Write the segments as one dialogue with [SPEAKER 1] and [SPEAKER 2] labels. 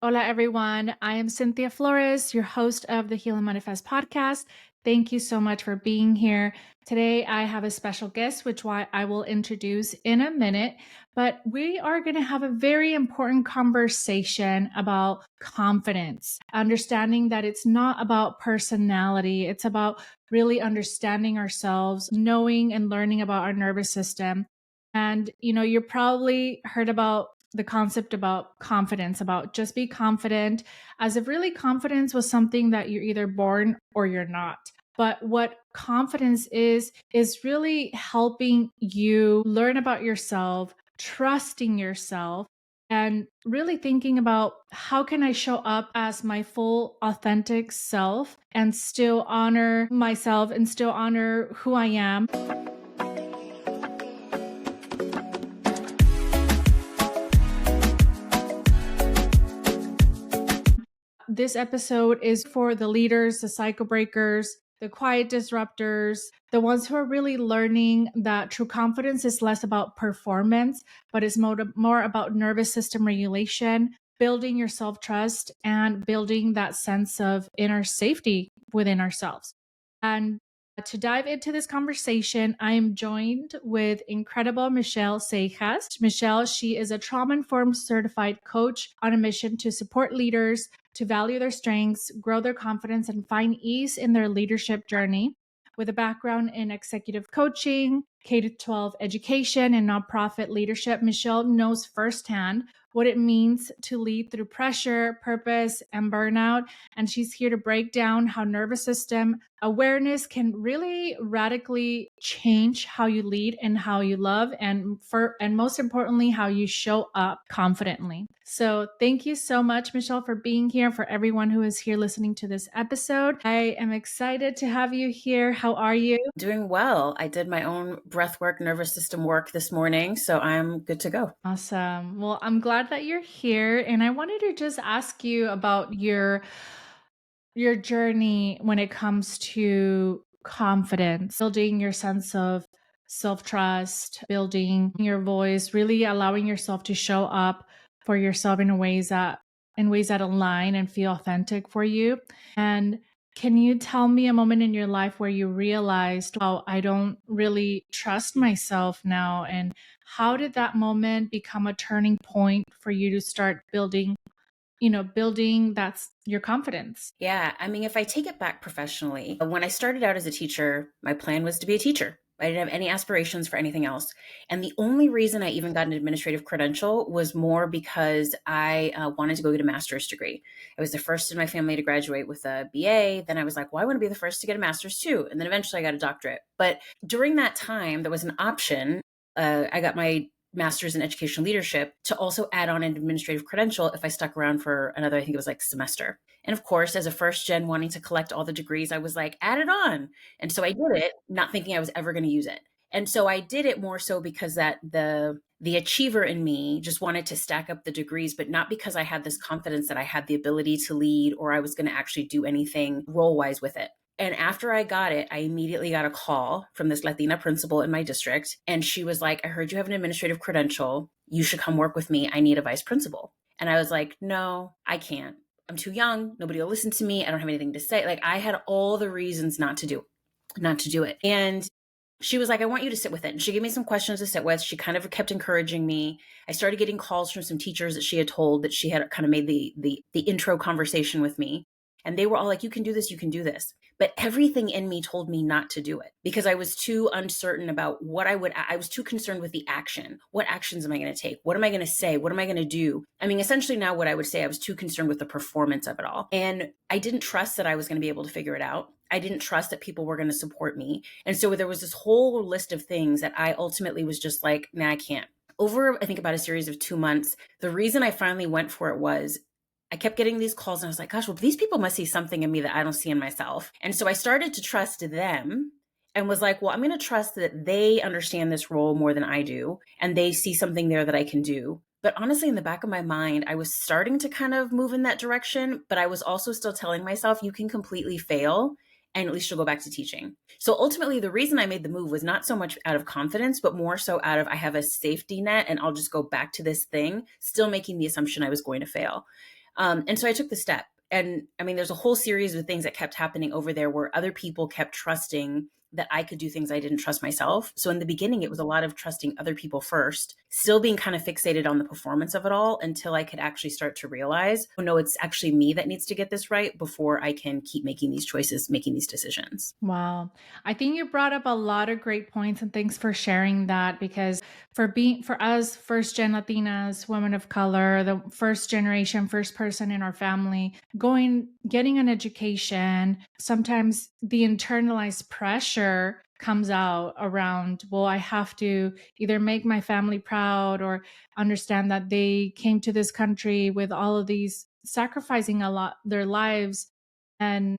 [SPEAKER 1] Hola, everyone. I am Cynthia Flores, your host of the Heal and Manifest podcast. Thank you so much for being here. Today, I have a special guest, which I will introduce in a minute. But we are going to have a very important conversation about confidence, understanding that it's not about personality. It's about really understanding ourselves, knowing and learning about our nervous system. And, you probably heard about the concept about confidence, about just be confident, as if really confidence was something that you're either born or you're not. But what confidence is really helping you learn about yourself, trusting yourself, and really thinking about how can I show up as my full authentic self and still honor myself and still honor who I am. This episode is for the leaders, the cycle breakers, the quiet disruptors, the ones who are really learning that true confidence is less about performance, but is more about nervous system regulation, building your self-trust, and building that sense of inner safety within ourselves. And to dive into this conversation, I am joined with incredible Michelle Seijas. Michelle, she is a trauma-informed certified coach on a mission to support leaders to value their strengths, grow their confidence, and find ease in their leadership journey. With a background in executive coaching, K-12 education, and nonprofit leadership, Michelle knows firsthand what it means to lead through pressure, purpose, and burnout. And she's here to break down how nervous system awareness can really radically change how you lead and how you love, and most importantly, how you show up confidently. So thank you so much, Michelle, for being here. For everyone who is here listening to this episode, I am excited to have you here. How are you?
[SPEAKER 2] Doing well. I did my own breath work, nervous system work this morning, so I'm good to go.
[SPEAKER 1] Awesome. Well, I'm glad that you're here, and I wanted to just ask you about your journey when it comes to confidence, building your sense of self-trust, building your voice, really allowing yourself to show up for yourself in ways that align and feel authentic for you. And can you tell me a moment in your life where you realized, oh, I don't really trust myself now? And how did that moment become a turning point for you to start building that's your confidence?
[SPEAKER 2] Yeah, I mean, if I take it back professionally, when I started out as a teacher, my plan was to be a teacher. I didn't have any aspirations for anything else. And the only reason I even got an administrative credential was more because I wanted to go get a master's degree. I was the first in my family to graduate with a BA. Then I was like, well, I want to be the first to get a master's too. And then eventually I got a doctorate. But during that time, there was an option. I got my master's in educational leadership to also add on an administrative credential if I stuck around for another, I think it was like semester. And of course, as a first gen wanting to collect all the degrees, I was like, add it on. And so I did it, not thinking I was ever going to use it. And so I did it more so because that the achiever in me just wanted to stack up the degrees, but not because I had this confidence that I had the ability to lead or I was going to actually do anything role wise with it. And after I got it, I immediately got a call from this Latina principal in my district. And she was like, I heard you have an administrative credential. You should come work with me. I need a vice principal. And I was like, no, I can't. I'm too young. Nobody will listen to me. I don't have anything to say. Like I had all the reasons not to do it. And she was like, I want you to sit with it. And she gave me some questions to sit with. She kind of kept encouraging me. I started getting calls from some teachers that she had told that she had kind of made the intro conversation with me. And they were all like, you can do this, you can do this. But everything in me told me not to do it because I was too uncertain about I was too concerned with the action. What actions am I going to take? What am I going to say? What am I going to do? I mean, essentially now what I would say, I was too concerned with the performance of it all. And I didn't trust that I was going to be able to figure it out. I didn't trust that people were going to support me. And so there was this whole list of things that I ultimately was just like, nah, I can't. Over, I think about a series of 2 months, the reason I finally went for it was I kept getting these calls and I was like, gosh, well, these people must see something in me that I don't see in myself. And so I started to trust them and was like, well, I'm going to trust that they understand this role more than I do. And they see something there that I can do. But honestly, in the back of my mind, I was starting to kind of move in that direction, but I was also still telling myself, you can completely fail and at least you'll go back to teaching. So ultimately, the reason I made the move was not so much out of confidence, but more so out of I have a safety net and I'll just go back to this thing, still making the assumption I was going to fail. And so I took the step. And I mean, there's a whole series of things that kept happening over there where other people kept trusting that I could do things I didn't trust myself. So in the beginning, it was a lot of trusting other people first, still being kind of fixated on the performance of it all until I could actually start to realize, oh no, it's actually me that needs to get this right before I can keep making these choices, making these decisions.
[SPEAKER 1] Wow. I think you brought up a lot of great points, and thanks for sharing that, because for us first gen Latinas, women of color, the first generation, first person in our family, getting an education, sometimes the internalized pressure comes out around, well, I have to either make my family proud or understand that they came to this country with all of these sacrificing a lot their lives, and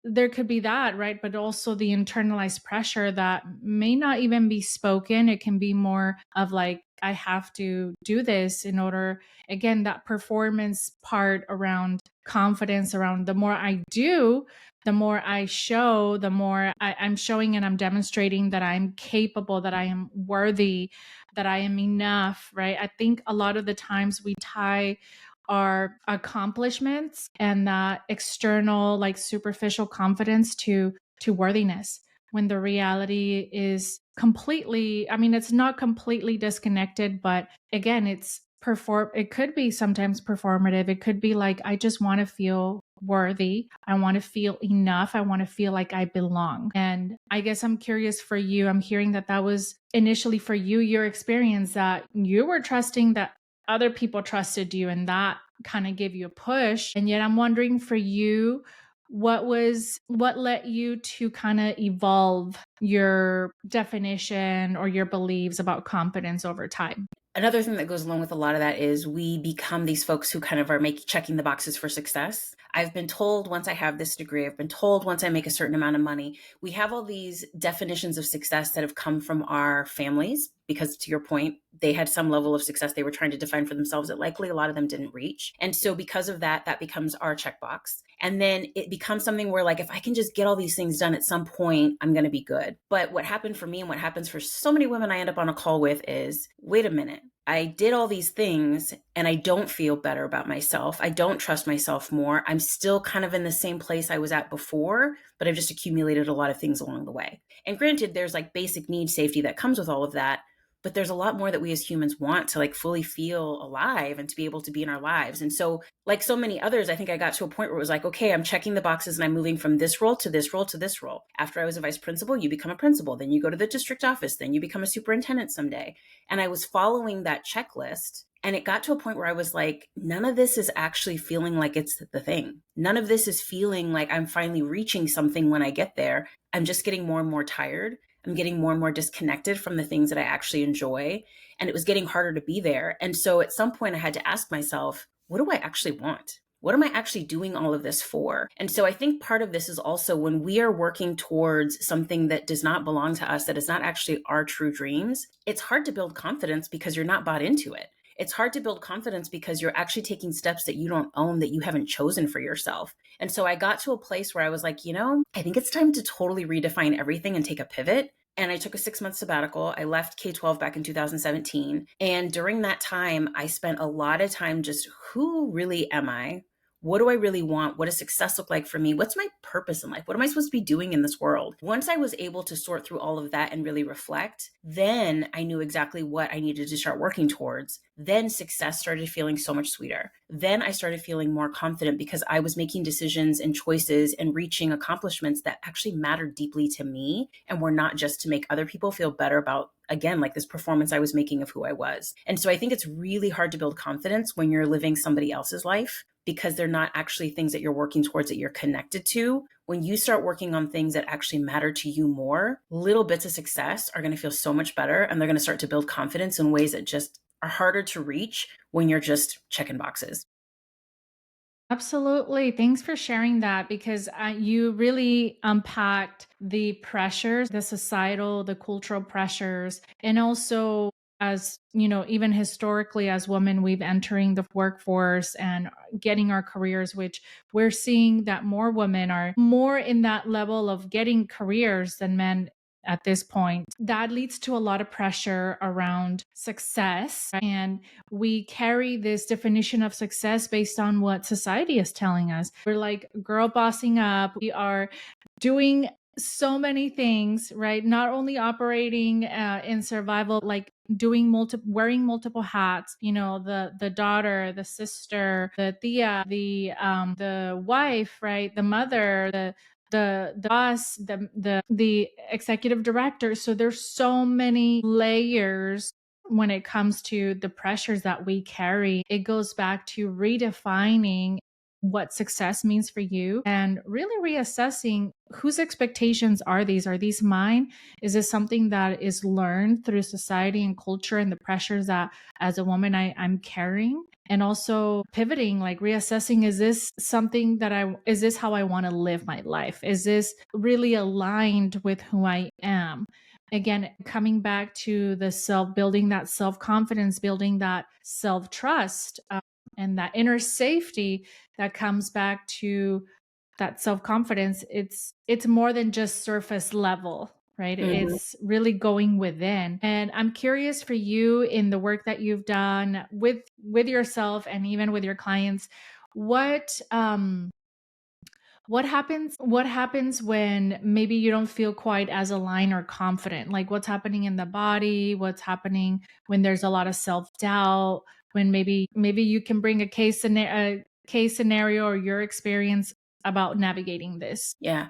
[SPEAKER 1] there could be that, right? But also the internalized pressure that may not even be spoken. It can be more of like, I have to do this in order, again, that performance part around confidence, around the more I do, the more I show, the more I'm showing and I'm demonstrating that I'm capable, that I am worthy, that I am enough, right? I think a lot of the times we tie our accomplishments and that external, like superficial confidence to worthiness, when the reality is completely, I mean, it's not completely disconnected, but again, it could be sometimes performative. It could be like, I just want to feel worthy, I want to feel enough, I want to feel like I belong. And I guess I'm curious for you, I'm hearing that that was initially for you, your experience, that you were trusting that other people trusted you, and that kind of gave you a push. And yet I'm wondering for you, what led you to kind of evolve your definition or your beliefs about competence over time?
[SPEAKER 2] Another thing that goes along with a lot of that is we become these folks who kind of are checking the boxes for success. I've been told once I have this degree, I've been told once I make a certain amount of money. We have all these definitions of success that have come from our families because, to your point, they had some level of success they were trying to define for themselves that likely a lot of them didn't reach. And so because of that, that becomes our checkbox. And then it becomes something where, like, if I can just get all these things done at some point, I'm going to be good. But what happened for me and what happens for so many women I end up on a call with is, wait a minute, I did all these things and I don't feel better about myself. I don't trust myself more. I'm still kind of in the same place I was at before, but I've just accumulated a lot of things along the way. And granted, there's like basic need safety that comes with all of that. But there's a lot more that we as humans want to like fully feel alive and to be able to be in our lives. And so, like so many others, I think I got to a point where it was like, okay, I'm checking the boxes and I'm moving from this role to this role to this role. After I was a vice principal, you become a principal, then you go to the district office, then you become a superintendent someday. And I was following that checklist. And it got to a point where I was like, none of this is actually feeling like it's the thing. None of this is feeling like I'm finally reaching something when I get there. I'm just getting more and more tired. I'm getting more and more disconnected from the things that I actually enjoy. And it was getting harder to be there. And so at some point I had to ask myself, what do I actually want? What am I actually doing all of this for? And so I think part of this is also when we are working towards something that does not belong to us, that is not actually our true dreams, it's hard to build confidence because you're not bought into it. It's hard to build confidence because you're actually taking steps that you don't own, that you haven't chosen for yourself. And so I got to a place where I was like, I think it's time to totally redefine everything and take a pivot. And I took a 6-month sabbatical. I left K-12 back in 2017. And during that time, I spent a lot of time just, who really am I? What do I really want? What does success look like for me? What's my purpose in life? What am I supposed to be doing in this world? Once I was able to sort through all of that and really reflect, then I knew exactly what I needed to start working towards. Then success started feeling so much sweeter. Then I started feeling more confident because I was making decisions and choices and reaching accomplishments that actually mattered deeply to me and were not just to make other people feel better about, again, like this performance I was making of who I was. And so I think it's really hard to build confidence when you're living somebody else's life because they're not actually things that you're working towards, that you're connected to. When you start working on things that actually matter to you more, little bits of success are going to feel so much better, and they're going to start to build confidence in ways that just are harder to reach when you're just checking boxes.
[SPEAKER 1] Absolutely. Thanks for sharing that, because you really unpacked the pressures, the societal, the cultural pressures, and also, as you know, even historically as women, we've entering the workforce and getting our careers, which we're seeing that more women are more in that level of getting careers than men. at this point. That leads to a lot of pressure around success. And we carry this definition of success based on what society is telling us. We're like girl bossing up. We are doing so many things, right? Not only operating in survival, like doing wearing multiple hats, the daughter, the sister, the tia, the wife, right? The mother, the boss, the executive director. So there's so many layers when it comes to the pressures that we carry. It goes back to redefining what success means for you and really reassessing whose expectations are these? Are these mine? Is this something that is learned through society and culture and the pressures that as a woman I'm carrying? And also pivoting, like reassessing, is this something that is this how I want to live my life? Is this really aligned with who I am? Again, coming back to the building that self confidence, building that self trust, and that inner safety that comes back to that self confidence. It's more than just surface level, right?
[SPEAKER 2] Mm-hmm.
[SPEAKER 1] It's really going within. And I'm curious for you in the work that you've done with yourself and even with your clients, what happens when maybe you don't feel quite as aligned or confident? Like what's happening in the body? What's happening when there's a lot of self-doubt? When maybe you can bring a case scenario or your experience about navigating this.
[SPEAKER 2] Yeah.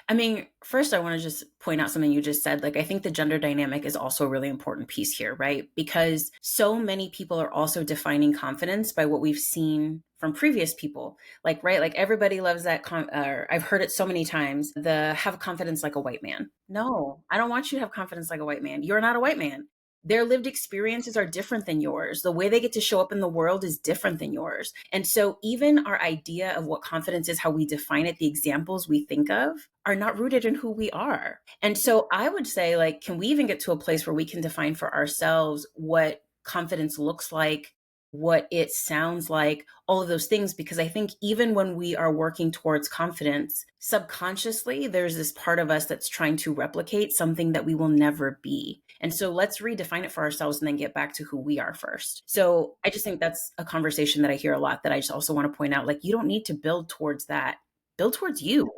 [SPEAKER 2] I mean, first, I want to just point out something you just said. Like, I think the gender dynamic is also a really important piece here, right? Because so many people are also defining confidence by what we've seen from previous people. Like, right? Like, everybody loves that. I've heard it so many times, the have confidence like a white man. No, I don't want you to have confidence like a white man. You're not a white man. Their lived experiences are different than yours. The way they get to show up in the world is different than yours. And so even our idea of what confidence is, how we define it, the examples we think of are not rooted in who we are. And so I would say, like, can we even get to a place where we can define for ourselves what confidence looks like, what it sounds like, all of those things? Because I think even when we are working towards confidence, subconsciously, there's this part of us that's trying to replicate something that we will never be. And so let's redefine it for ourselves and then get back to who we are first. So I just think that's a conversation that I hear a lot that I just also want to point out, like, you don't need to build towards that, build towards you.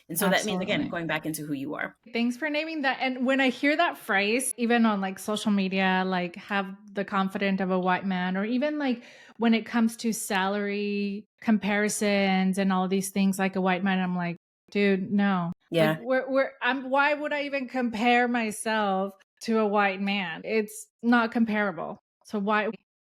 [SPEAKER 2] And so that means, again,
[SPEAKER 1] Absolutely.
[SPEAKER 2] going back into who you are.
[SPEAKER 1] Thanks for naming that. And when I hear that phrase, even on like social media, like have the confidence of a white man, or even like when it comes to salary comparisons and all these things like a white man, I'm like, dude, no. Like
[SPEAKER 2] Yeah.
[SPEAKER 1] why would I even compare myself to a white man? It's not comparable. So why?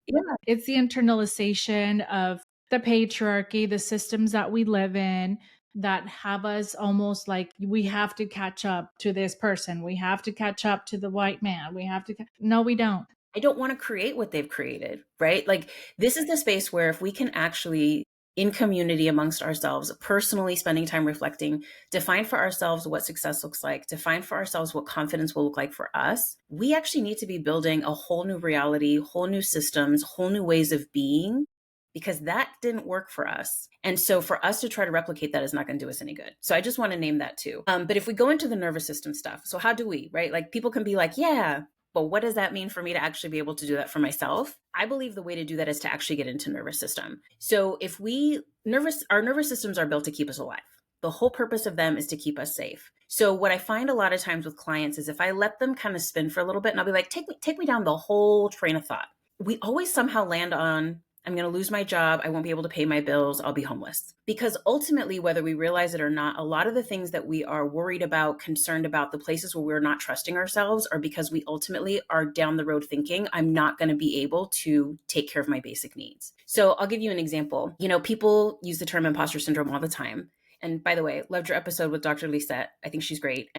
[SPEAKER 2] Yeah.
[SPEAKER 1] It's the internalization of the patriarchy, the systems that we live in that have us almost like we have to catch up to this person. We have to catch up to the white man. We have to. No, we don't.
[SPEAKER 2] I don't want to create what they've created, right? Like, this is the space where if we can actually, in community amongst ourselves, personally spending time reflecting, define for ourselves what success looks like, define for ourselves what confidence will look like for us, we actually need to be building a whole new reality, whole new systems, whole new ways of being, because that didn't work for us. And so for us to try to replicate that is not going to do us any good. So I just want to name that too. But if we go into the nervous system stuff, so how do we, right? Like, people can be like, yeah, but what does that mean for me to actually be able to do that for myself? I believe the way to do that is to actually get into nervous system. So if our nervous systems are built to keep us alive. The whole purpose of them is to keep us safe. So what I find a lot of times with clients is if I let them kind of spin for a little bit and I'll be like, take me down the whole train of thought, we always somehow land on, I'm going to lose my job. I won't be able to pay my bills. I'll be homeless. Because ultimately, whether we realize it or not, a lot of the things that we are worried about, concerned about, the places where we're not trusting ourselves are because we ultimately are down the road thinking, I'm not going to be able to take care of my basic needs. So I'll give you an example. People use the term imposter syndrome all the time. And by the way, loved your episode with Dr. Lisette. I think she's great.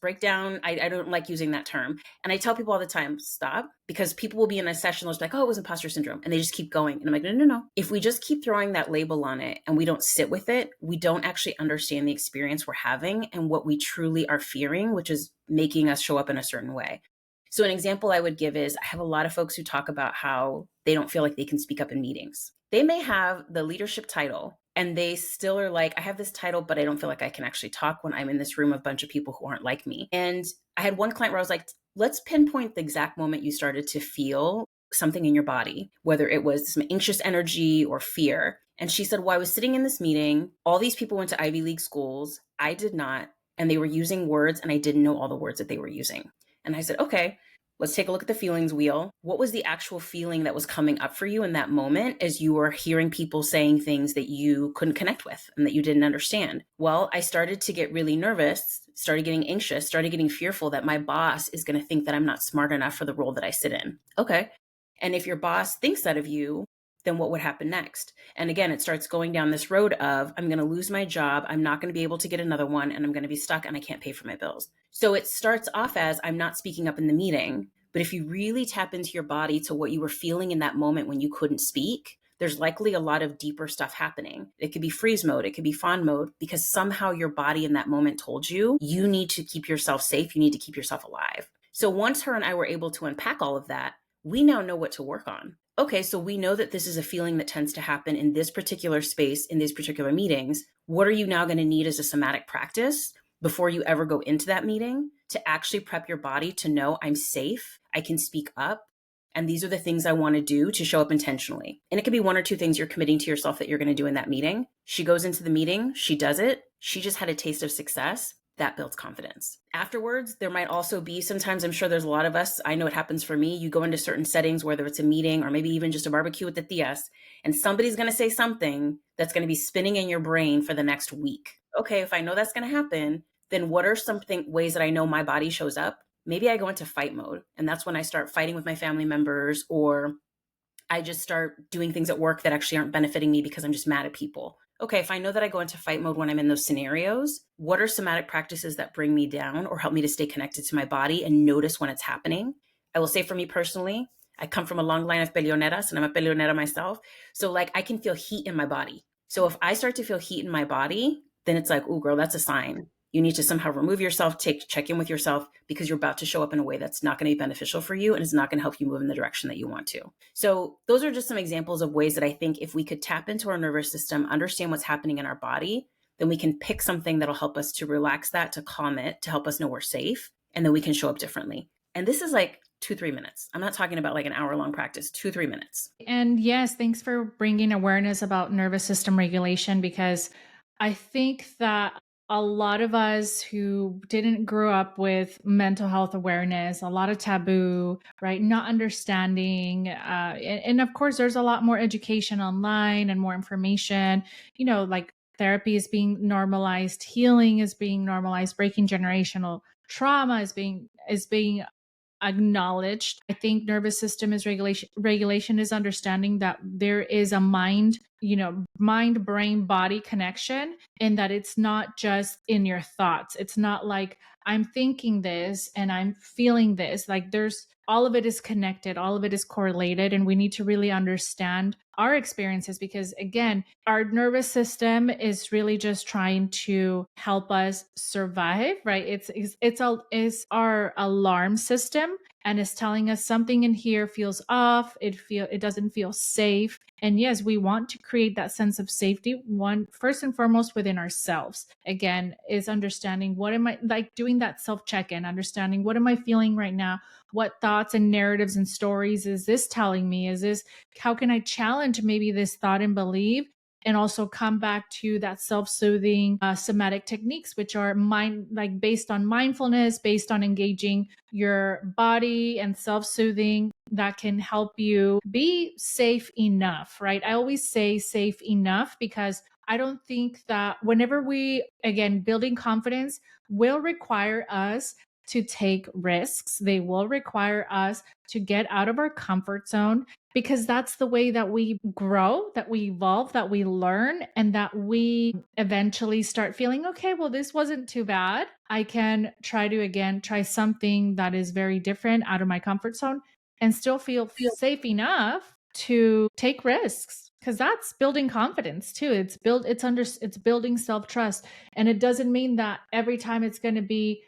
[SPEAKER 2] Break down. I don't like using that term. And I tell people all the time, stop, because people will be in a session, they'll be like, oh, it was imposter syndrome. And they just keep going. And I'm like, no, no, no. If we just keep throwing that label on it and we don't sit with it, we don't actually understand the experience we're having and what we truly are fearing, which is making us show up in a certain way. So an example I would give is I have a lot of folks who talk about how they don't feel like they can speak up in meetings. They may have the leadership title and they still are like, I have this title, but I don't feel like I can actually talk when I'm in this room of a bunch of people who aren't like me. And I had one client where I was like, let's pinpoint the exact moment you started to feel something in your body, whether it was some anxious energy or fear. And she said, well, I was sitting in this meeting. All these people went to Ivy League schools. I did not. And they were using words, and I didn't know all the words that they were using. And I said, okay, let's take a look at the feelings wheel. What was the actual feeling that was coming up for you in that moment as you were hearing people saying things that you couldn't connect with and that you didn't understand? Well, I started to get really nervous, started getting anxious, started getting fearful that my boss is going to think that I'm not smart enough for the role that I sit in. Okay. And if your boss thinks that of you, then what would happen next? And again, it starts going down this road of, I'm going to lose my job. I'm not going to be able to get another one, and I'm going to be stuck, and I can't pay for my bills. So it starts off as, I'm not speaking up in the meeting. But if you really tap into your body to what you were feeling in that moment when you couldn't speak, there's likely a lot of deeper stuff happening. It could be freeze mode. It could be fawn mode, because somehow your body in that moment told you, you need to keep yourself safe. You need to keep yourself alive. So once her and I were able to unpack all of that, we now know what to work on. Okay, so we know that this is a feeling that tends to happen in this particular space, in these particular meetings. What are you now going to need as a somatic practice before you ever go into that meeting to actually prep your body to know, I'm safe, I can speak up, and these are the things I want to do to show up intentionally. And it could be one or two things you're committing to yourself that you're going to do in that meeting. She goes into the meeting, she does it, she just had a taste of success. That builds confidence. Afterwards, there might also be, sometimes I'm sure there's a lot of us, I know it happens for me, you go into certain settings, whether it's a meeting or maybe even just a barbecue with the tias, and somebody's going to say something that's going to be spinning in your brain for the next week. Okay, if I know that's going to happen, then what are some ways that I know my body shows up? Maybe I go into fight mode, and that's when I start fighting with my family members, or I just start doing things at work that actually aren't benefiting me because I'm just mad at people. Okay, if I know that I go into fight mode when I'm in those scenarios, what are somatic practices that bring me down or help me to stay connected to my body and notice when it's happening? I will say, for me personally, I come from a long line of peleoneras, and I'm a peleonera myself. So like, I can feel heat in my body. So if I start to feel heat in my body, then it's like, oh girl, that's a sign. You need to somehow remove yourself, check in with yourself, because you're about to show up in a way that's not going to be beneficial for you, and it's not going to help you move in the direction that you want to. So those are just some examples of ways that I think if we could tap into our nervous system, understand what's happening in our body, then we can pick something that'll help us to relax that, to calm it, to help us know we're safe, and then we can show up differently. And this is like 2-3 minutes. I'm not talking about like an hour-long practice, 2-3 minutes.
[SPEAKER 1] And yes, thanks for bringing awareness about nervous system regulation, because I think that a lot of us who didn't grow up with mental health awareness, a lot of taboo, right? Not understanding. And of course, there's a lot more education online and more information, like therapy is being normalized, healing is being normalized, breaking generational trauma is being acknowledged. I think nervous system is regulation is understanding that there is a mind brain body connection, and that it's not just in your thoughts. It's not like I'm thinking this and I'm feeling this. Like, there's all of it is connected, all of it is correlated, and we need to really understand our experiences, because again, our nervous system is really just trying to help us survive, right? It's our alarm system, and it's telling us something in here feels off, it doesn't feel safe. And yes, we want to create that sense of safety, one first and foremost within ourselves. Again, is understanding, what am I, like, doing that self check-in, understanding what am I feeling right now, what thoughts and narratives and stories is this telling me, how can I challenge maybe this thought and belief, and also come back to that self-soothing somatic techniques, which are based on mindfulness, based on engaging your body and self-soothing, that can help you be safe enough, right? I always say safe enough, because I don't think that whenever again, building confidence will require us to take risks. They will require us to get out of our comfort zone, because that's the way that we grow, that we evolve, that we learn, and that we eventually start feeling, okay, well, this wasn't too bad. I can try something that is very different out of my comfort zone, and still feel safe enough to take risks, because that's building confidence too. It's building self-trust. And it doesn't mean that every time it's going to be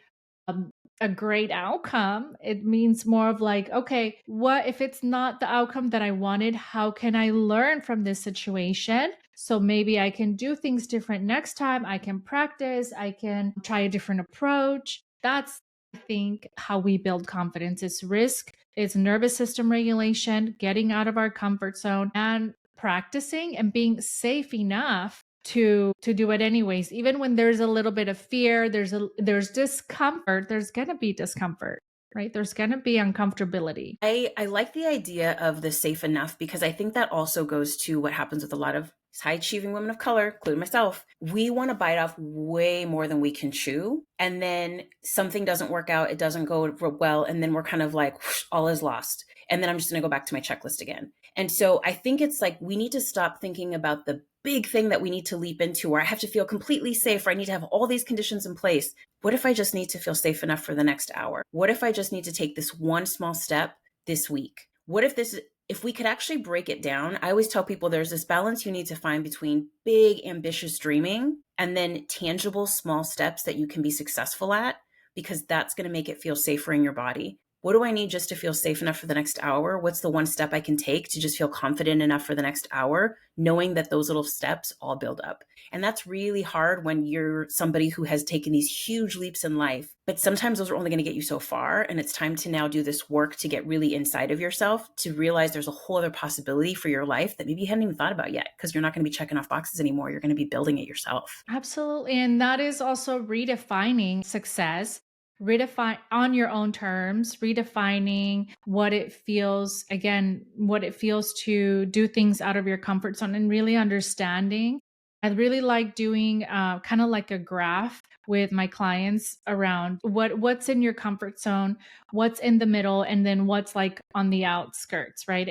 [SPEAKER 1] a great outcome. It means more of like, okay, what if it's not the outcome that I wanted? How can I learn from this situation So maybe I can do things different next time. I can practice, I can try a different approach. That's, I think, how we build confidence. It's risk, it's nervous system regulation, getting out of our comfort zone, and practicing and being safe enough to do it anyways. Even when there's a little bit of fear, there's discomfort, there's going to be discomfort, right? There's going to be uncomfortability.
[SPEAKER 2] I like the idea of the safe enough, because I think that also goes to what happens with a lot of high achieving women of color, including myself. We want to bite off way more than we can chew. And then something doesn't work out, it doesn't go well. And then we're kind of like, whoosh, all is lost. And then I'm just going to go back to my checklist again. And so I think it's like we need to stop thinking about the big thing that we need to leap into, or I have to feel completely safe, or I need to have all these conditions in place. What if I just need to feel safe enough for the next hour? What if I just need to take this one small step this week? What if we could actually break it down? I always tell people there's this balance you need to find between big, ambitious dreaming and then tangible small steps that you can be successful at, because that's going to make it feel safer in your body. What do I need just to feel safe enough for the next hour? What's the one step I can take to just feel confident enough for the next hour, knowing that those little steps all build up? And that's really hard when you're somebody who has taken these huge leaps in life, but sometimes those are only going to get you so far. And it's time to now do this work to get really inside of yourself, to realize there's a whole other possibility for your life that maybe you hadn't even thought about yet, because you're not going to be checking off boxes anymore. You're going to be building it yourself.
[SPEAKER 1] Absolutely. And that is also redefining success, redefine on your own terms, redefining what it feels, again, what it feels to do things out of your comfort zone, and really understanding. I really like doing kind of like a graph with my clients around what's in your comfort zone, what's in the middle, and then what's like on the outskirts, right?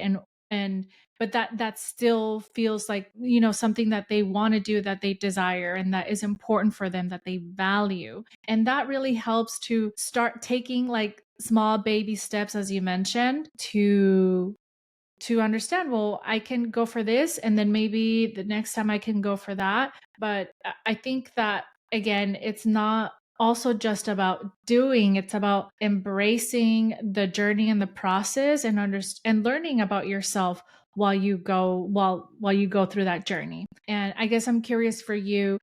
[SPEAKER 1] And but that still feels like, something that they want to do, that they desire, and that is important for them, that they value. And that really helps to start taking like small baby steps, as you mentioned, to understand, well, I can go for this, and then maybe the next time I can go for that. But I think that, again, it's not also just about doing, it's about embracing the journey and the process, and and learning about yourself while you go through that journey. And I guess I'm curious for you,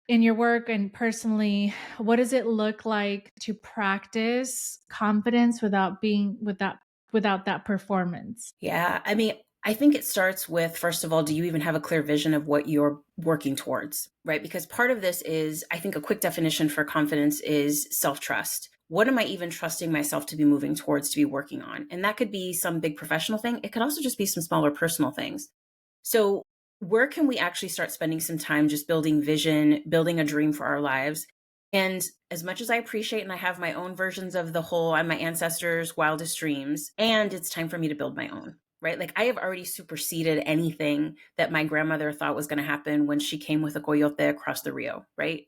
[SPEAKER 1] in your work and personally, what does it look like to practice confidence without that performance?
[SPEAKER 2] Yeah. I mean, I think it starts with, first of all, do you even have a clear vision of what you're working towards, right? Because part of this is, I think a quick definition for confidence is self-trust. What am I even trusting myself to be moving towards, to be working on? And that could be some big professional thing. It could also just be some smaller personal things. So where can we actually start spending some time just building vision, building a dream for our lives? And as much as I appreciate, and I have my own versions of the whole, I'm my ancestors' wildest dreams, and it's time for me to build my own, right? Like I have already superseded anything that my grandmother thought was going to happen when she came with a coyote across the Rio, right?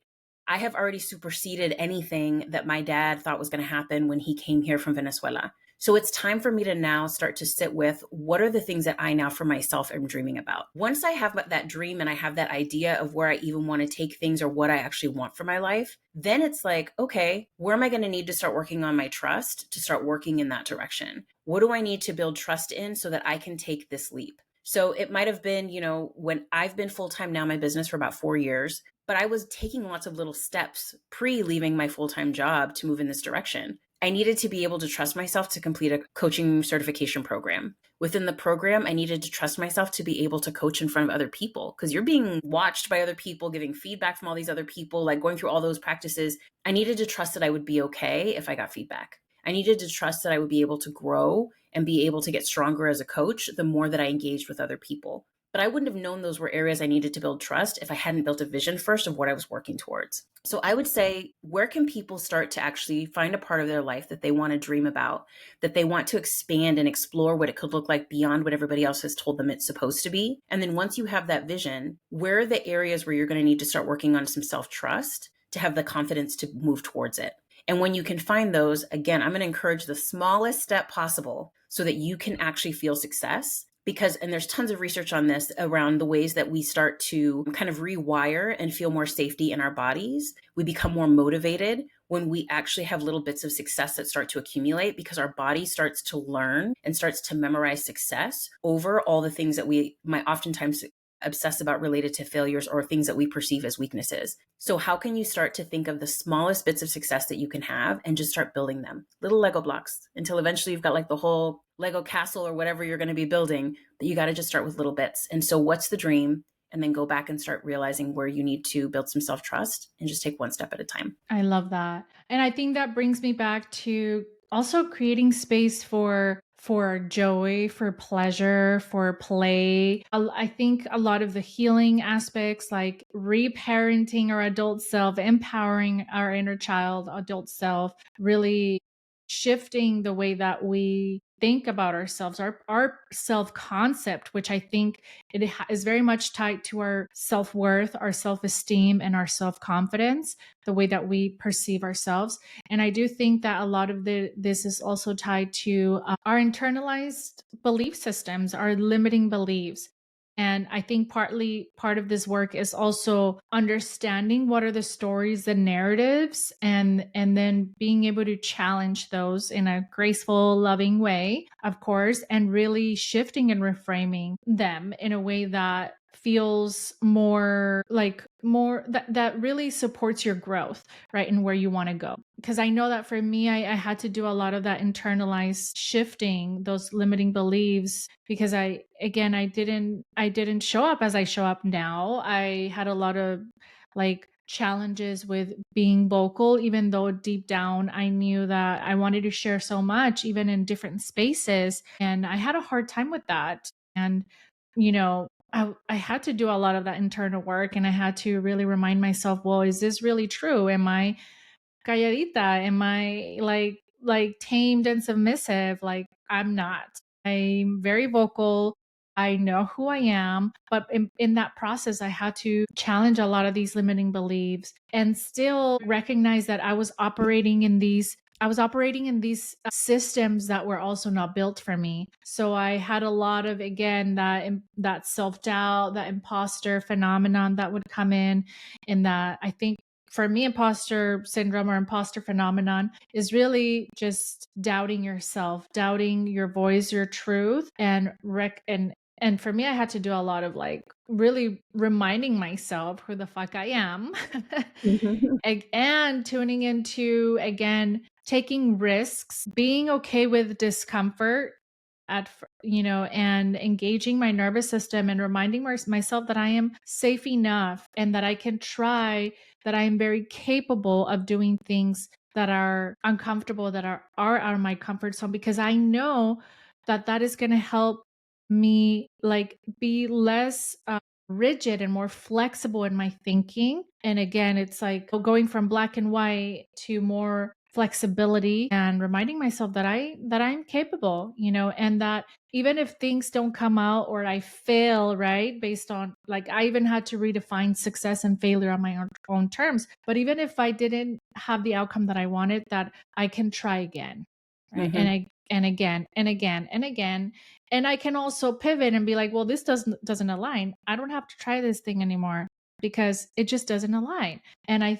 [SPEAKER 2] I have already superseded anything that my dad thought was going to happen when he came here from Venezuela. So it's time for me to now start to sit with, what are the things that I now for myself am dreaming about? Once I have that dream and I have that idea of where I even want to take things, or what I actually want for my life, then it's like, okay, where am I going to need to start working on my trust to start working in that direction? What do I need to build trust in so that I can take this leap? So it might have been, when I've been full-time now in my business for about 4 years, but I was taking lots of little steps pre leaving my full-time job to move in this direction. I needed to be able to trust myself to complete a coaching certification program. Within the program, I needed to trust myself to be able to coach in front of other people, because you're being watched by other people, giving feedback from all these other people, like going through all those practices. I needed to trust that I would be okay if I got feedback. I needed to trust that I would be able to grow and be able to get stronger as a coach the more that I engaged with other people. But I wouldn't have known those were areas I needed to build trust if I hadn't built a vision first of what I was working towards. So I would say, where can people start to actually find a part of their life that they want to dream about, that they want to expand and explore what it could look like beyond what everybody else has told them it's supposed to be? And then once you have that vision, where are the areas where you're going to need to start working on some self-trust to have the confidence to move towards it? And when you can find those, again, I'm going to encourage the smallest step possible so that you can actually feel success. And there's tons of research on this around the ways that we start to kind of rewire and feel more safety in our bodies. We become more motivated when we actually have little bits of success that start to accumulate, because our body starts to learn and starts to memorize success over all the things that we might oftentimes obsess about related to failures or things that we perceive as weaknesses. So how can you start to think of the smallest bits of success that you can have and just start building them, little Lego blocks, until eventually you've got like the whole Lego castle or whatever you're going to be building, that you got to just start with little bits. And so what's the dream? And then go back and start realizing where you need to build some self-trust and just take one step at a time.
[SPEAKER 1] I love that. And I think that brings me back to also creating space for joy, for pleasure, for play. I think a lot of the healing aspects, like reparenting our adult self, empowering our inner child, adult self, really shifting the way that we think about ourselves, our self-concept, which I think is very much tied to our self-worth, our self-esteem, and our self-confidence, the way that we perceive ourselves. And I do think that a lot of this is also tied to our internalized belief systems, our limiting beliefs. And I think part of this work is also understanding what are the stories, the narratives, and then being able to challenge those in a graceful, loving way, of course, and really shifting and reframing them in a way that feels more that really supports your growth, right, and where you want to go. Because I know that for me, I had to do a lot of that internalized shifting, those limiting beliefs, because I didn't show up as I show up now. I had a lot of like challenges with being vocal, even though deep down I knew that I wanted to share so much, even in different spaces. And I had a hard time with that. And, you know, I had to do a lot of that internal work, and I had to really remind myself, well, is this really true? Am I calladita? Am I like tamed and submissive? Like, I'm not. I'm very vocal. I know who I am, but in that process, I had to challenge a lot of these limiting beliefs and still recognize that I was operating in these systems that were also not built for me. So I had a lot of, again, that self-doubt, that imposter phenomenon that would come in, and that I think for me, imposter syndrome or imposter phenomenon is really just doubting yourself, doubting your voice, your truth, and for me, I had to do a lot of like really reminding myself who the fuck I am.
[SPEAKER 2] Mhm.
[SPEAKER 1] And tuning into, again, taking risks, being okay with discomfort and engaging my nervous system and reminding myself that I am safe enough and that I can try, that I am very capable of doing things that are uncomfortable, that are out of my comfort zone, because I know that that is going to help me like be less rigid and more flexible in my thinking. And again, it's like going from black and white to more flexibility, and reminding myself that I'm capable, and that even if things don't come out or I fail, right, based on, like, I even had to redefine success and failure on my own terms. But even if I didn't have the outcome that I wanted, that I can try again, right?
[SPEAKER 2] Mhm.
[SPEAKER 1] And again and again and again. And I can also pivot and be like, well, this doesn't align. I don't have to try this thing anymore because it just doesn't align. And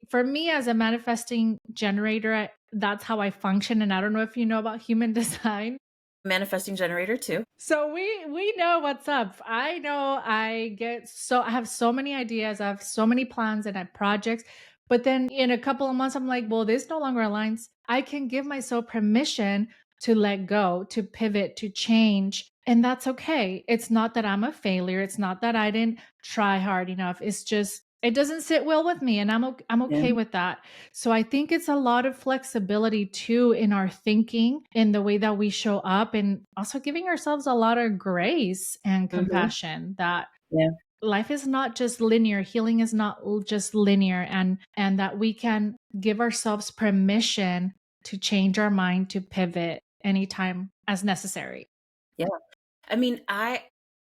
[SPEAKER 1] for me as a manifesting generator, that's how I function. And I don't know if you know about human design.
[SPEAKER 2] Manifesting generator too.
[SPEAKER 1] So we know what's up. I know I have so many ideas, I have so many plans and I have projects, but then in a couple of months I'm like, well, this no longer aligns. I can give myself permission to let go, to pivot, to change, and that's okay. It's not that I'm a failure. It's not that I didn't try hard enough. It's just it doesn't sit well with me, and I'm
[SPEAKER 2] Yeah.
[SPEAKER 1] okay with that. So I think it's a lot of flexibility too in our thinking, in the way that we show up, and also giving ourselves a lot of grace and
[SPEAKER 2] Mhm.
[SPEAKER 1] compassion that
[SPEAKER 2] Yeah.
[SPEAKER 1] life is not just linear, healing is not just linear, and that we can give ourselves permission to change our mind, to pivot anytime as necessary.
[SPEAKER 2] Yeah. I mean,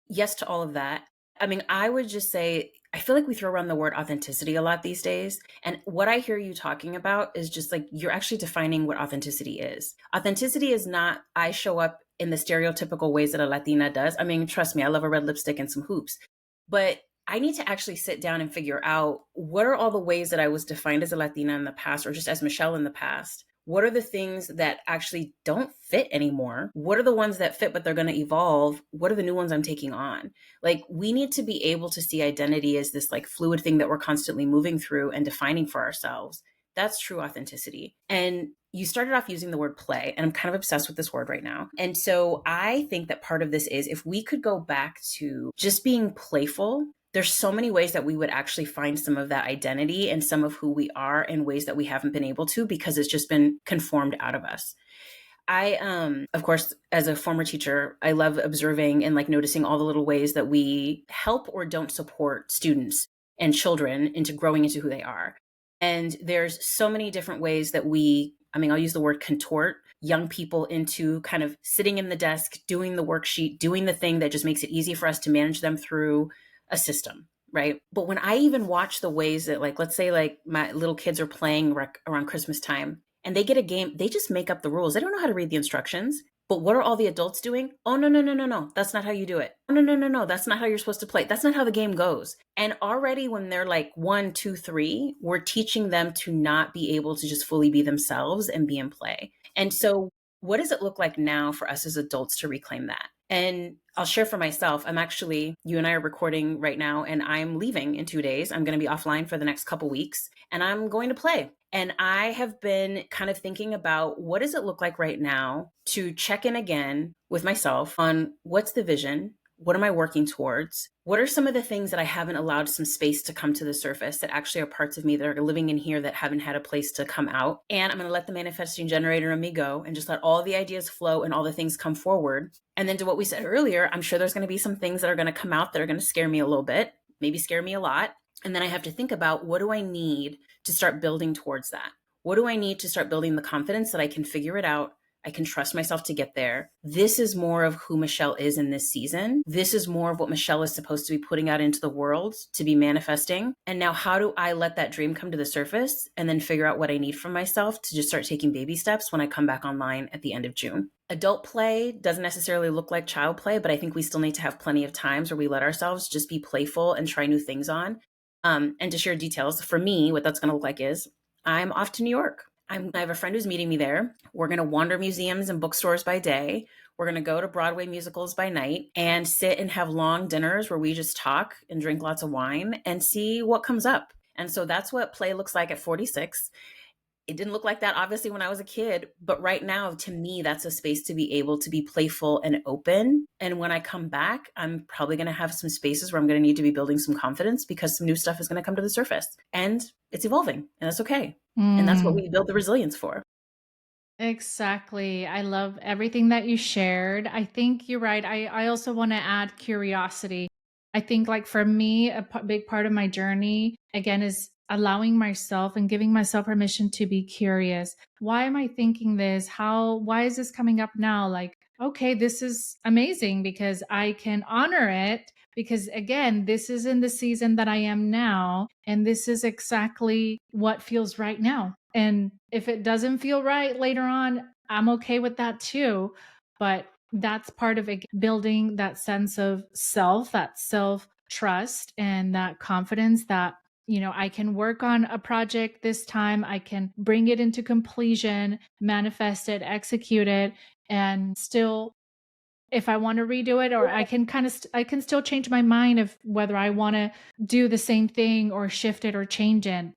[SPEAKER 2] yes to all of that. I mean, I would just say, I feel like we throw around the word authenticity a lot these days. And what I hear you talking about is just like you're actually defining what authenticity is. Authenticity is not, I show up in the stereotypical ways that a Latina does. I mean, trust me, I love a red lipstick and some hoops. But I need to actually sit down and figure out what are all the ways that I was defined as a Latina in the past, or just as Michelle in the past. What are the things that actually don't fit anymore? What are the ones that fit, but they're going to evolve? What are the new ones I'm taking on? Like, we need to be able to see identity as this like fluid thing that we're constantly moving through and defining for ourselves. That's true authenticity. And you started off using the word play, and I'm kind of obsessed with this word right now. And so I think that part of this is if we could go back to just being playful, there's so many ways that we would actually find some of that identity and some of who we are in ways that we haven't been able to because it's just been conformed out of us. I of course, as a former teacher, I love observing and like noticing all the little ways that we help or don't support students and children into growing into who they are. And there's so many different ways that I'll use the word contort young people into kind of sitting in the desk, doing the worksheet, doing the thing that just makes it easy for us to manage them through a system, right? But when I even watch the ways that, like, let's say like my little kids are playing around Christmas time and they get a game, they just make up the rules. They don't know how to read the instructions. But what are all the adults doing? Oh, no, no, no, no, no. That's not how you do it. Oh, no, no, no, no. That's not how you're supposed to play. That's not how the game goes. And already when they're like 1, 2, 3, we're teaching them to not be able to just fully be themselves and be in play. And so what does it look like now for us as adults to reclaim that? And I'll share for myself. You and I are recording right now, and I'm leaving in 2 days. I'm going to be offline for the next couple weeks, and I'm going to play. And I have been kind of thinking about what does it look like right now to check in again with myself on what's the vision? What am I working towards? What are some of the things that I haven't allowed some space to come to the surface that actually are parts of me that are living in here that haven't had a place to come out? And I'm going to let the manifesting generator in me go and just let all the ideas flow and all the things come forward. And then to what we said earlier, I'm sure there's going to be some things that are going to come out that are going to scare me a little bit, maybe scare me a lot. And then I have to think about what do I need to start building towards that? What do I need to start building the confidence that I can figure it out? I can trust myself to get there. This is more of who Michelle is in this season. This is more of what Michelle is supposed to be putting out into the world to be manifesting. And now how do I let that dream come to the surface and then figure out what I need from myself to just start taking baby steps when I come back online at the end of June? Adult play doesn't necessarily look like child play, but I think we still need to have plenty of times where we let ourselves just be playful and try new things on. And to share details, for me, what that's going to look like is I'm off to New York. I have a friend who's meeting me there. We're going to wander museums and bookstores by day. We're going to go to Broadway musicals by night and sit and have long dinners where we just talk and drink lots of wine and see what comes up. And so that's what play looks like at 46. It didn't look like that, obviously, when I was a kid. But right now, to me, that's a space to be able to be playful and open. And when I come back, I'm probably going to have some spaces where I'm going to need to be building some confidence because some new stuff is going to come to the surface. And it's evolving, and that's okay. And that's what we build the resilience for.
[SPEAKER 1] Exactly. I love everything that you shared. I think you're right. I also want to add curiosity. I think, like, for me, a big part of my journey, again, is allowing myself and giving myself permission to be curious. Why am I thinking this? Why is this coming up now? Like, okay, this is amazing because I can honor it because, again, this is in the season that I am now. And this is exactly what feels right now. And if it doesn't feel right later on, I'm okay with that too. But that's part of it, building that sense of self, that self trust, and that confidence that, I can work on a project this time. I can bring it into completion, manifest it, execute it, and still, if I want to redo it, or I can I can still change my mind of whether I want to do the same thing or shift it or change it,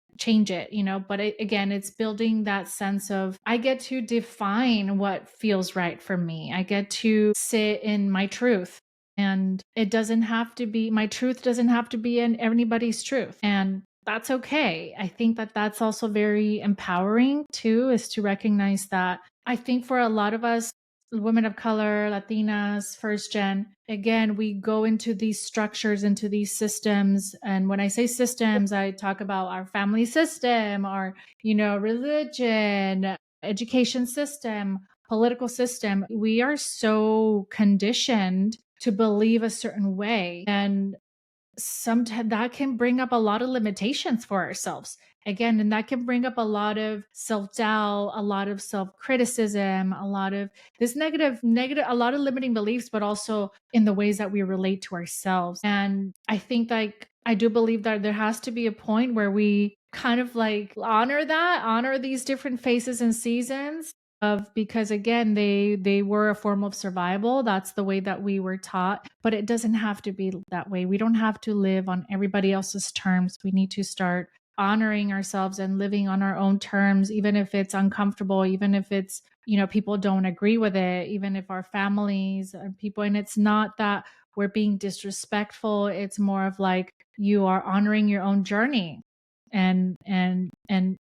[SPEAKER 1] but again, it's building that sense of I get to define what feels right for me. I get to sit in my truth, and my truth doesn't have to be in anybody's truth. And that's okay. I think that that's also very empowering too, is to recognize that. I think for a lot of us, women of color, Latinas, first gen, again, we go into these structures, into these systems. And when I say systems, I talk about our family system, our, religion, education system, political system. We are so conditioned to believe a certain way. And sometimes that can bring up a lot of limitations for ourselves again, and that can bring up a lot of self-doubt, a lot of self-criticism, a lot of this negative, a lot of limiting beliefs, but also in the ways that we relate to ourselves. And I think, like, I do believe that there has to be a point where we kind of like honor these different phases and seasons of, because again, they were a form of survival. That's the way that we were taught, but it doesn't have to be that way. We don't have to live on everybody else's terms. We need to start honoring ourselves and living on our own terms, even if it's uncomfortable, even if it's, people don't agree with it, even if our families and people, and it's not that we're being disrespectful. It's more of like, you are honoring your own journey. And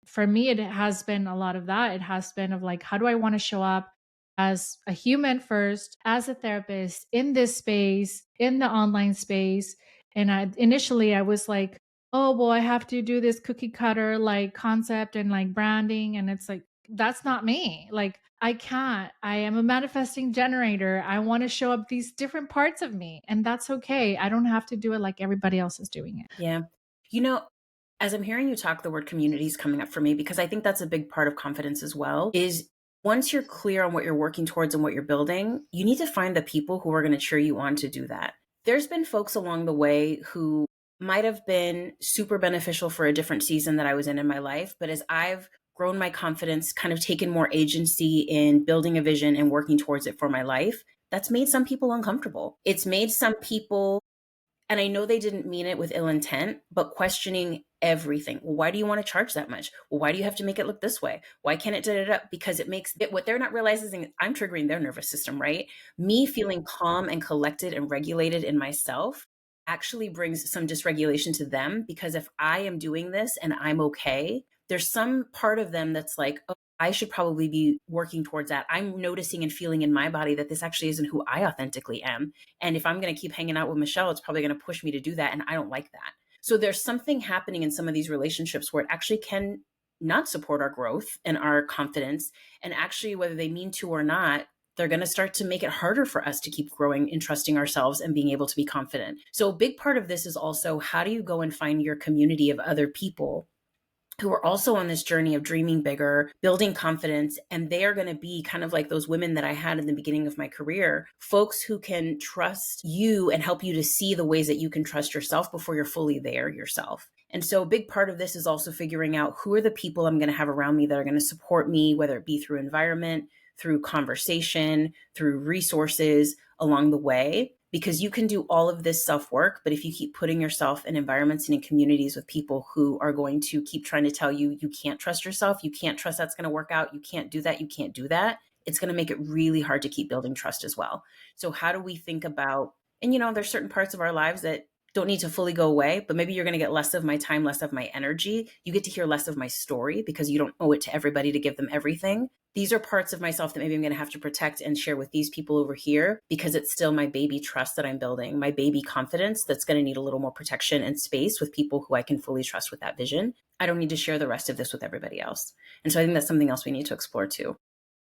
[SPEAKER 1] for me, it has been a lot of that. It has been of like, how do I want to show up as a human first, as a therapist in this space, in the online space. And initially I was like, oh, well, I have to do this cookie cutter like concept and like branding. And it's like, that's not me. Like, I can't. I am a manifesting generator. I want to show up these different parts of me, and that's okay. I don't have to do it like everybody else is doing it.
[SPEAKER 2] Yeah. You know, as I'm hearing you talk, the word community is coming up for me because I think that's a big part of confidence as well. Is once you're clear on what you're working towards and what you're building, you need to find the people who are going to cheer you on to do that. There's been folks along the way who might have been super beneficial for a different season that I was in my life. But as I've grown my confidence, kind of taken more agency in building a vision and working towards it for my life, that's made some people uncomfortable. It's made some people, and I know they didn't mean it with ill intent, but questioning everything. Well, why do you want to charge that much? Well, why do you have to make it look this way? Why can't it da da da? Because it makes it, what they're not realizing is I'm triggering their nervous system, right? Me feeling calm and collected and regulated in myself actually brings some dysregulation to them, because if I am doing this and I'm okay, there's some part of them that's like, oh, I should probably be working towards that. I'm noticing and feeling in my body that this actually isn't who I authentically am. And if I'm going to keep hanging out with Michelle, it's probably going to push me to do that. And I don't like that. So there's something happening in some of these relationships where it actually can not support our growth and our confidence. And actually, whether they mean to or not, they're going to start to make it harder for us to keep growing and trusting ourselves and being able to be confident. So a big part of this is also, how do you go and find your community of other people who are also on this journey of dreaming bigger, building confidence, and they are going to be kind of like those women that I had in the beginning of my career, folks who can trust you and help you to see the ways that you can trust yourself before you're fully there yourself. And so a big part of this is also figuring out who are the people I'm going to have around me that are going to support me, whether it be through environment, through conversation, through resources along the way. Because you can do all of this self-work, but if you keep putting yourself in environments and in communities with people who are going to keep trying to tell you, you can't trust yourself, you can't trust that's going to work out, you can't do that, you can't do that, it's going to make it really hard to keep building trust as well. So how do we think about, and there's certain parts of our lives that don't need to fully go away, but maybe you're going to get less of my time, less of my energy. You get to hear less of my story because you don't owe it to everybody to give them everything. These are parts of myself that maybe I'm going to have to protect and share with these people over here, because it's still my baby trust that I'm building, my baby confidence that's going to need a little more protection and space with people who I can fully trust with that vision. I don't need to share the rest of this with everybody else. And so I think that's something else we need to explore too.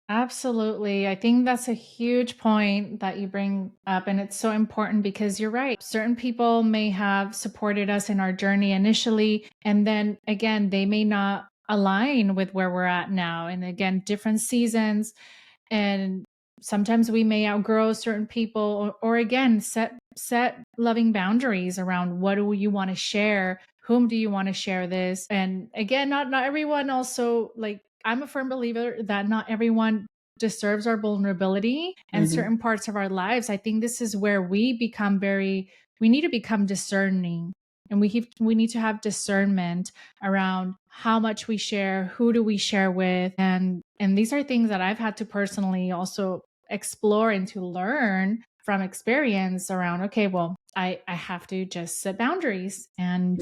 [SPEAKER 1] Absolutely. I think that's a huge point that you bring up. And it's so important because you're right. Certain people may have supported us in our journey initially. And then again, they may not align with where we're at now. And again, different seasons. And sometimes we may outgrow certain people, or again, set loving boundaries around what do you want to share? Whom do you want to share this? And again, not everyone also, like, I'm a firm believer that not everyone deserves our vulnerability and
[SPEAKER 2] Mm-hmm.
[SPEAKER 1] certain parts of our lives. I think this is where we need to become discerning, and we need to have discernment around how much we share, who do we share with, and these are things that I've had to personally also explore and to learn from experience around, okay, well, I have to just set boundaries and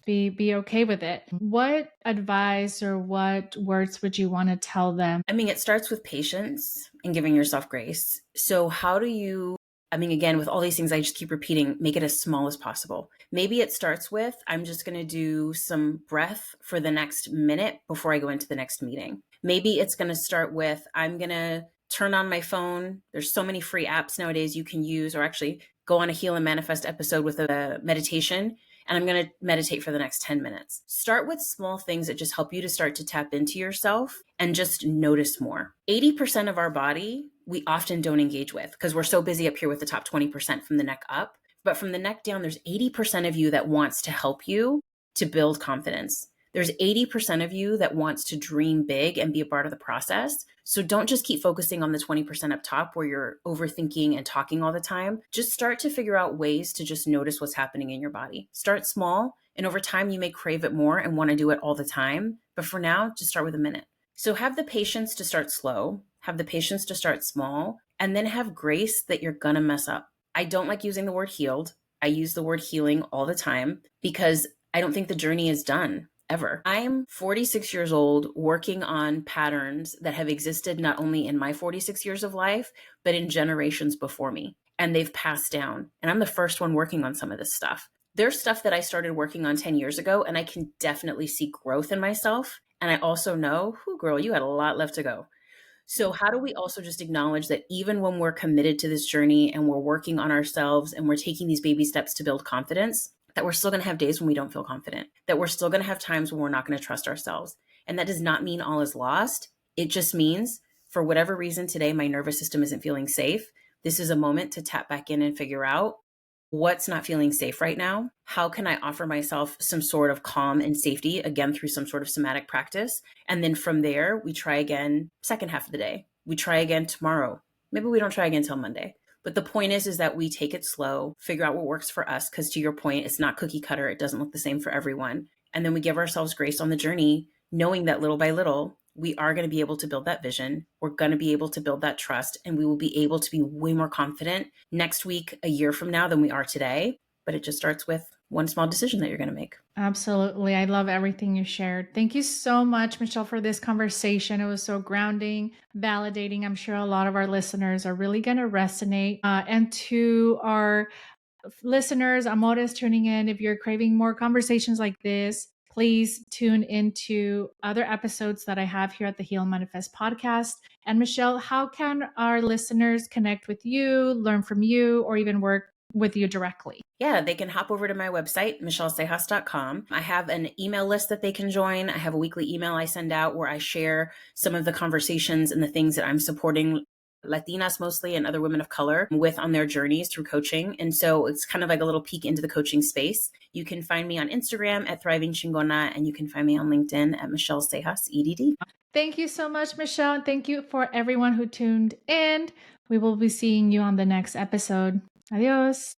[SPEAKER 2] Mm-hmm.
[SPEAKER 1] be okay with it. What advice or what words would you want to tell them?
[SPEAKER 2] I mean, it starts with patience and giving yourself grace. So how do you, again, with all these things, I just keep repeating, make it as small as possible. Maybe it starts with, I'm just going to do some breath for the next minute before I go into the next meeting. Maybe it's going to start with, I'm going to turn on my phone. There's so many free apps nowadays you can use, or actually go on a Heal and Manifest episode with a meditation, and I'm going to meditate for the next 10 minutes. Start with small things that just help you to start to tap into yourself and just notice more. 80% of our body, we often don't engage with because we're so busy up here with the top 20% from the neck up. But from the neck down, there's 80% of you that wants to help you to build confidence. There's 80% of you that wants to dream big and be a part of the process. So don't just keep focusing on the 20% up top where you're overthinking and talking all the time. Just start to figure out ways to just notice what's happening in your body. Start small, and over time you may crave it more and want to do it all the time. But for now, just start with a minute. So have the patience to start slow, have the patience to start small, and then have grace that you're going to mess up. I don't like using the word healed. I use the word healing all the time because I don't think the journey is done ever. I'm 46 years old working on patterns that have existed not only in my 46 years of life, but in generations before me. And they've passed down. And I'm the first one working on some of this stuff. There's stuff that I started working on 10 years ago, and I can definitely see growth in myself. And I also know, whoo, girl, you had a lot left to go. So, how do we also just acknowledge that even when we're committed to this journey and we're working on ourselves and we're taking these baby steps to build confidence, that we're still going to have days when we don't feel confident, that we're still going to have times when we're not going to trust ourselves. And that does not mean all is lost. It just means for whatever reason today, my nervous system isn't feeling safe. This is a moment to tap back in and figure out what's not feeling safe right now. How can I offer myself some sort of calm and safety, again, through some sort of somatic practice? And then from there, we try again second half of the day. We try again tomorrow. Maybe we don't try again until Monday. But the point is that we take it slow, figure out what works for us. Because to your point, it's not cookie cutter. It doesn't look the same for everyone. And then we give ourselves grace on the journey, knowing that little by little, we are going to be able to build that vision. We're going to be able to build that trust, and we will be able to be way more confident next week, a year from now than we are today. But it just starts with one small decision that you're going to make.
[SPEAKER 1] Absolutely. I love everything you shared. Thank you so much, Michelle, for this conversation. It was so grounding, validating. I'm sure a lot of our listeners are really going to resonate. And to our listeners, Amores tuning in, if you're craving more conversations like this, please tune into other episodes that I have here at the Heal Manifest podcast. And Michelle, how can our listeners connect with you, learn from you, or even work with you directly?
[SPEAKER 2] Yeah, they can hop over to my website, michelleseijas.com. I have an email list that they can join. I have a weekly email I send out where I share some of the conversations and the things that I'm supporting Latinas mostly and other women of color with on their journeys through coaching. And so it's kind of like a little peek into the coaching space. You can find me on Instagram at Thriving Chingona, and you can find me on LinkedIn at Michelle Seijas, EDD.
[SPEAKER 1] Thank you so much, Michelle. And thank you for everyone who tuned in. We will be seeing you on the next episode. Adios.